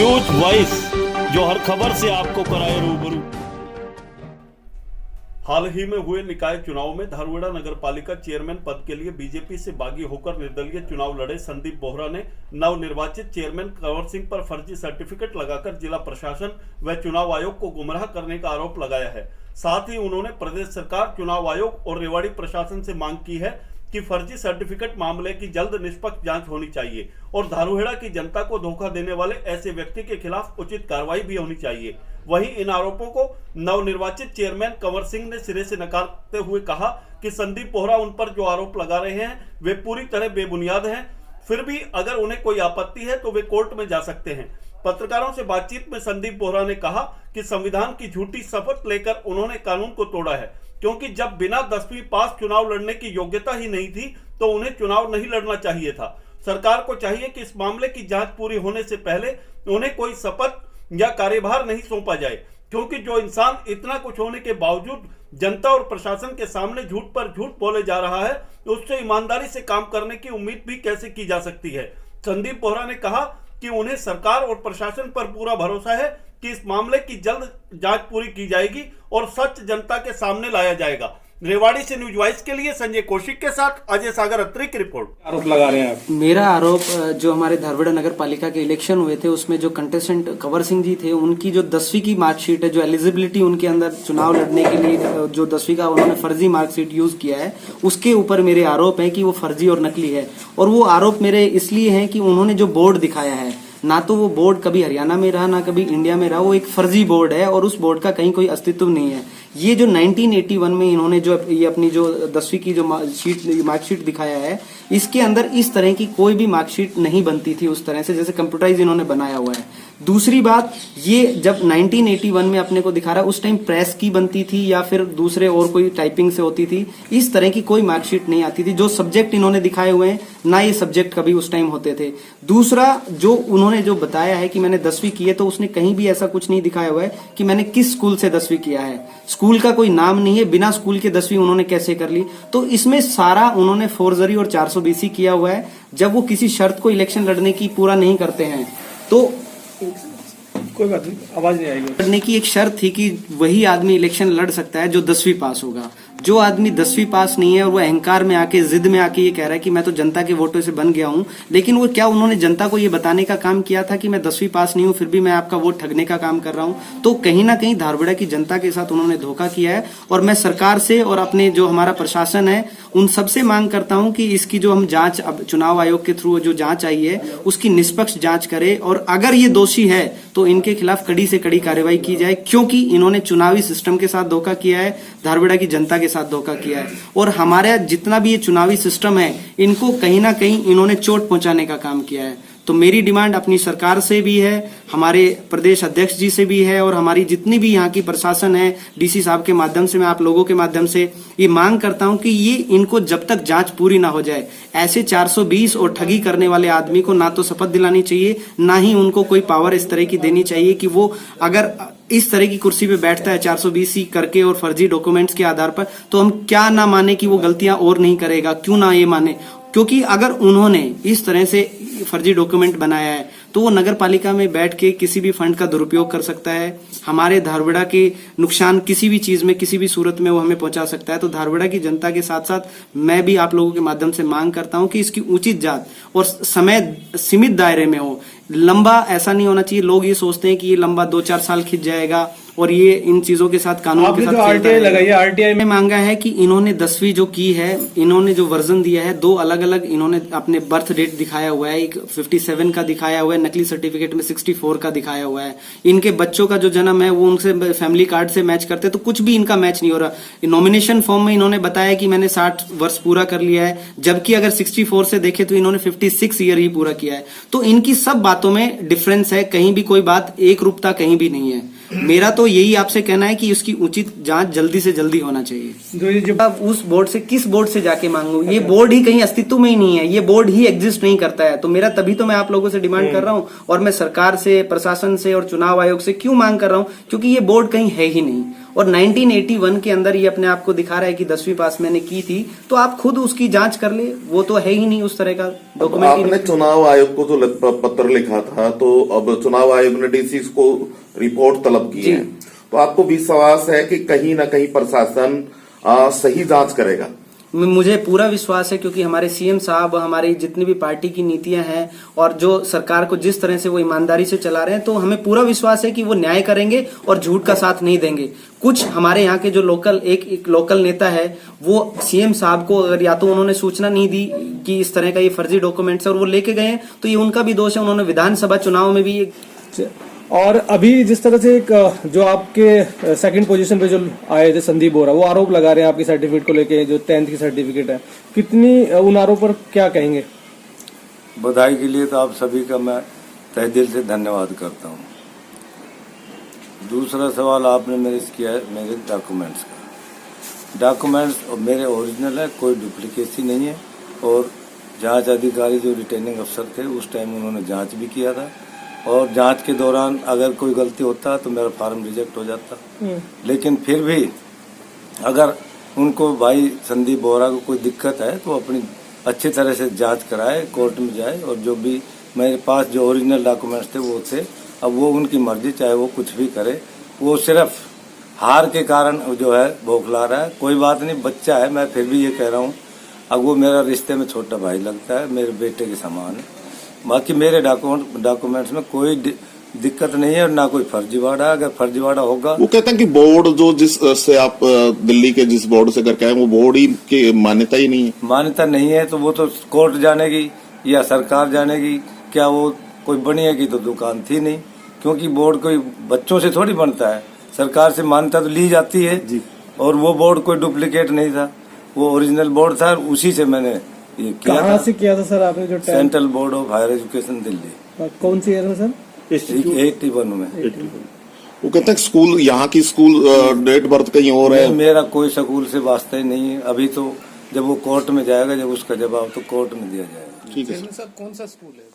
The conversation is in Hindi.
न्यूज वॉइस, जो हर खबर से आपको कराए रूबरू। हाल ही में हुए निकाय चुनाव में धारुड़ा नगर पालिका चेयरमैन पद के लिए बीजेपी से बागी होकर निर्दलीय चुनाव लड़े संदीप बोहरा ने नवनिर्वाचित चेयरमैन कंवर सिंह पर फर्जी सर्टिफिकेट लगाकर जिला प्रशासन व चुनाव आयोग को गुमराह करने का आरोप लगाया है। साथ ही उन्होंने प्रदेश सरकार, चुनाव आयोग और रेवाड़ी प्रशासन से मांग की है कि फर्जी सर्टिफिकेट मामले की जल्द निष्पक्ष जांच होनी चाहिए और धारुहेड़ा की जनता को धोखा देने वाले ऐसे व्यक्ति के खिलाफ उचित कार्रवाई भी होनी चाहिए। वहीं इन आरोपों को नवनिर्वाचित चेयरमैन कंवर सिंह ने सिरे से नकारते हुए कहा कि संदीप बोहरा उन पर जो आरोप लगा रहे हैं वे पूरी तरह बेबुनियाद हैं। फिर भी अगर उन्हें कोई आपत्ति है तो वे कोर्ट में जा सकते हैं। पत्रकारों से बातचीत में संदीप बोहरा ने कहा कि संविधान की झूठी शपथ लेकर उन्होंने कानून को तोड़ा है, क्योंकि जब बिना 10वीं पास चुनाव लड़ने की योग्यता ही नहीं थी तो उन्हें चुनाव नहीं लड़ना चाहिए था। सरकार को चाहिए कि इस मामले की जांच पूरी होने से पहले उन्हें कोई शपथ या कार्यभार नहीं सौंपा जाए, क्योंकि जो इंसान इतना कुछ होने के बावजूद जनता और प्रशासन के सामने झूठ पर झूठ बोले जा रहा है, उससे ईमानदारी से काम करने की उम्मीद भी कैसे की जा सकती है। संदीप बोहरा ने कहा कि उन्हें सरकार और प्रशासन पर पूरा भरोसा है कि इस मामले की जल्द जांच पूरी की जाएगी और सच जनता के सामने लाया जाएगा। रेवाड़ी से न्यूज वॉइस के लिए संजय कौशिक के साथ अजय सागर अत्री की रिपोर्ट। आरोप लगा रहे हैं आप? मेरा आरोप जो हमारे धारुड़ा नगर पालिका के इलेक्शन हुए थे उसमें जो कंटेस्टेंट कंवर सिंह जी थे, उनकी जो 10वीं की मार्कशीट है, जो एलिजिबिलिटी उनके अंदर चुनाव लड़ने के लिए जो 10वीं का उन्होंने फर्जी मार्कशीट यूज किया है, उसके ऊपर मेरे आरोप है कि वो फर्जी और नकली है। और वो आरोप मेरे इसलिए है कि उन्होंने जो बोर्ड दिखाया है, ना तो वो बोर्ड कभी हरियाणा में रहा ना कभी इंडिया में रहा, वो एक फर्जी बोर्ड है और उस बोर्ड का कहीं कोई अस्तित्व नहीं है। ये जो 1981 में इन्होंने जो ये अपनी जो 10वीं की जो मार्कशीट दिखाया है, इसके अंदर इस तरह की कोई भी मार्कशीट नहीं बनती थी उस तरह से जैसे कंप्यूटराइज इन्होंने बनाया हुआ है। दूसरी बात, ये जब 1981 में अपने को दिखा रहा है, उस टाइम प्रेस की बनती थी या फिर दूसरे और कोई टाइपिंग से होती थी, इस तरह की कोई मार्कशीट नहीं आती थी। जो सब्जेक्ट इन्होंने दिखाए हुए हैं ना, ये सब्जेक्ट कभी उस टाइम होते थे। दूसरा, जो उन्होंने जो बताया है कि मैंने 10वीं की है, तो उसने कहीं भी ऐसा कुछ नहीं दिखाया हुआ है कि मैंने किस स्कूल से 10वीं किया है। स्कूल का कोई नाम नहीं है, बिना स्कूल के 10वीं उन्होंने कैसे कर ली। तो इसमें सारा उन्होंने फोर्जरी और 420 किया हुआ है। जब वो किसी शर्त को इलेक्शन लड़ने की पूरा नहीं करते हैं तो कोई बात नहीं, आवाज नहीं आएगी। लड़ने की एक शर्त थी कि वही आदमी इलेक्शन लड़ सकता है जो 10वीं पास होगा। जो आदमी 10वीं पास नहीं है और वो अहंकार में आके, जिद में आके ये कह रहा है कि मैं तो जनता के वोटों से बन गया हूं, लेकिन वो क्या उन्होंने जनता को ये बताने का काम किया था कि मैं 10वीं पास नहीं हूं फिर भी मैं आपका वोट ठगने का काम कर रहा हूं। तो कहीं ना कहीं धारुड़ा की जनता के साथ उन्होंने धोखा किया है। और मैं सरकार से और अपने जो हमारा प्रशासन है उन सबसे मांग करता हूं कि इसकी जो हम जांच अब चुनाव आयोग के थ्रू जो जांच आई है उसकी निष्पक्ष जांच करे, और अगर ये दोषी है तो इनके खिलाफ कड़ी से कड़ी कार्रवाई की जाए, क्योंकि इन्होंने चुनावी सिस्टम के साथ धोखा किया है, धारुड़ा की जनता के साथ धोखा किया है। और हमारा जितना भी ये चुनावी सिस्टम है, इनको कहीं ना कहीं इन्होंने चोट पहुंचाने का काम किया है। तो मेरी डिमांड अपनी सरकार से भी है, हमारे प्रदेश अध्यक्ष जी से भी है, और हमारी जितनी भी यहाँ की प्रशासन है, डीसी साहब के माध्यम से, मैं आप लोगों के माध्यम से ये मांग करता हूं कि ये इनको जब तक जांच पूरी ना हो जाए, ऐसे 420 और ठगी करने वाले आदमी को ना तो शपथ दिलानी चाहिए, ना ही उनको कोई पावर इस तरह की देनी चाहिए कि वो अगर इस तरह की कुर्सी पे बैठता है 420 करके और फर्जी डॉक्यूमेंट्स के आधार पर, तो हम क्या ना माने कि वो गलतियां और नहीं करेगा, क्यों ना ये माने। क्योंकि अगर उन्होंने इस तरह से फर्जी डॉक्यूमेंट बनाया है तो वो नगर पालिका में बैठ के किसी भी फंड का दुरुपयोग कर सकता है, हमारे धारुड़ा के नुकसान किसी भी चीज में किसी भी सूरत में वो हमें पहुंचा सकता है। तो धारुड़ा की जनता के साथ साथ मैं भी आप लोगों के माध्यम से मांग करता हूं कि इसकी उचित जांच और समय सीमित दायरे में हो, लंबा ऐसा नहीं होना चाहिए। लोग ये सोचते हैं कि ये लंबा 2-4 साल खिंच जाएगा और ये इन चीजों के साथ कानून के साथ आरटीआई लगाई है, आरटीआई में मांगा है कि इन्होंने 10वीं जो की है, इन्होंने जो वर्जन दिया है, 2 अलग अलग इन्होंने अपने बर्थ डेट दिखाया हुआ है, एक 57 का दिखाया हुआ है, नकली सर्टिफिकेट में 64 का दिखाया हुआ है। इनके बच्चों का जो जन्म है वो उनसे फैमिली कार्ड से मैच करते, तो कुछ भी इनका मैच नहीं हो रहा। नॉमिनेशन फॉर्म में इन्होंने बताया कि मैंने 60 वर्ष पूरा कर लिया है, जबकि अगर 64 से देखे तो इन्होंने 56 ईयर ही पूरा किया है। तो इनकी सब बातों में डिफरेंस है, कहीं भी कोई बात एक रूपता कहीं भी नहीं है। मेरा तो यही आपसे कहना है कि उसकी उचित जांच जल्दी से जल्दी होना चाहिए। अब उस बोर्ड से किस बोर्ड से जाके मांगू, ये बोर्ड ही कहीं अस्तित्व में ही नहीं है, ये बोर्ड ही एग्जिस्ट नहीं करता है। तो मेरा तभी तो मैं आप लोगों से डिमांड कर रहा हूं, और मैं सरकार से, प्रशासन से और चुनाव आयोग से क्यों मांग कर रहा हूं, क्योंकि ये बोर्ड कहीं है ही नहीं। और 1981 के अंदर ये अपने आप को दिखा रहा है कि 10वीं पास मैंने की थी, तो आप खुद उसकी जांच कर ले, वो तो है ही नहीं उस तरह का डॉक्यूमेंट। आपने चुनाव आयोग को जो पत्र लिखा था, तो अब चुनाव आयोग ने डीसी को रिपोर्ट तलब की है, तो आपको विश्वास है कि कहीं ना कहीं प्रशासन सही जांच करेगा? मुझे पूरा विश्वास है, क्योंकि हमारे सीएम साहब, हमारी जितनी भी पार्टी की नीतियां हैं और जो सरकार को जिस तरह से वो ईमानदारी से चला रहे हैं, तो हमें पूरा विश्वास है कि वो न्याय करेंगे और झूठ का साथ नहीं देंगे। कुछ हमारे यहाँ के जो लोकल एक लोकल नेता है, वो सीएम साहब को अगर या तो उन्होंने सूचना नहीं दी कि इस तरह का ये फर्जी डॉक्यूमेंट्स है और वो लेके गए हैं, तो ये उनका भी दोष है। उन्होंने विधानसभा चुनाव में भी और अभी जिस तरह से एक जो आपके सेकंड पोजीशन पे जो आए थे संदीप बोहरा, वो आरोप लगा रहे हैं आपकी सर्टिफिकेट को लेके, जो 10th की सर्टिफिकेट है, कितनी उन आरोपों पर क्या कहेंगे? बधाई के लिए तो आप सभी का मैं तहे दिल से धन्यवाद करता हूँ। दूसरा सवाल आपने मेरे से किया है मेरे डॉक्यूमेंट्स का। डॉक्यूमेंट्स मेरे ओरिजिनल है, कोई डुप्लीकेसी नहीं है। और जांच अधिकारी जो रिटर्निंग अफसर थे उस टाइम उन्होंने जांच भी किया था, और जांच के दौरान अगर कोई गलती होता तो मेरा फार्म रिजेक्ट हो जाता। लेकिन फिर भी अगर उनको भाई संदीप बोहरा को कोई दिक्कत है तो अपनी अच्छी तरह से जांच कराए, कोर्ट में जाए, और जो भी मेरे पास जो ओरिजिनल डॉक्यूमेंट्स थे वो थे। अब वो उनकी मर्जी, चाहे वो कुछ भी करे, वो सिर्फ हार के कारण जो है बौखला रहा है। कोई बात नहीं, बच्चा है, मैं फिर भी ये कह रहा हूँ, अब वो मेरा रिश्ते में छोटा भाई लगता है, मेरे बेटे के समान है। बाकी मेरे डॉक्यूमेंट्स में कोई दिक्कत नहीं है और ना कोई फर्जीवाड़ा। अगर फर्जीवाड़ा होगा, वो कहते हैं कि बोर्ड जो जिस से आप दिल्ली के जिस बोर्ड से करके आए, वो बोर्ड ही की मान्यता ही नहीं है। मान्यता नहीं है तो वो तो कोर्ट जानेगी या सरकार जानेगी। क्या वो कोई बनेगी तो दुकान थी नहीं, क्योंकि बोर्ड कोई बच्चों से थोड़ी बनता है। सरकार से मान्यता तो ली जाती है जी। और वो बोर्ड कोई डुप्लीकेट नहीं था, वो ओरिजिनल बोर्ड था, उसी से मैंने ये किया। कहाँ से किया था सर आपने? जो central board of higher education Delhi. कौन सी ईयर में सर? 81 में। वो कहते हैं स्कूल, यहाँ की स्कूल डेट बर्थ कहीं और है। मेरा कोई स्कूल से वास्ता ही नहीं है। अभी तो जब वो कोर्ट में जाएगा, जब उसका जवाब तो कोर्ट में दिया जाएगा। ठीक है सर, कौन सा स्कूल है?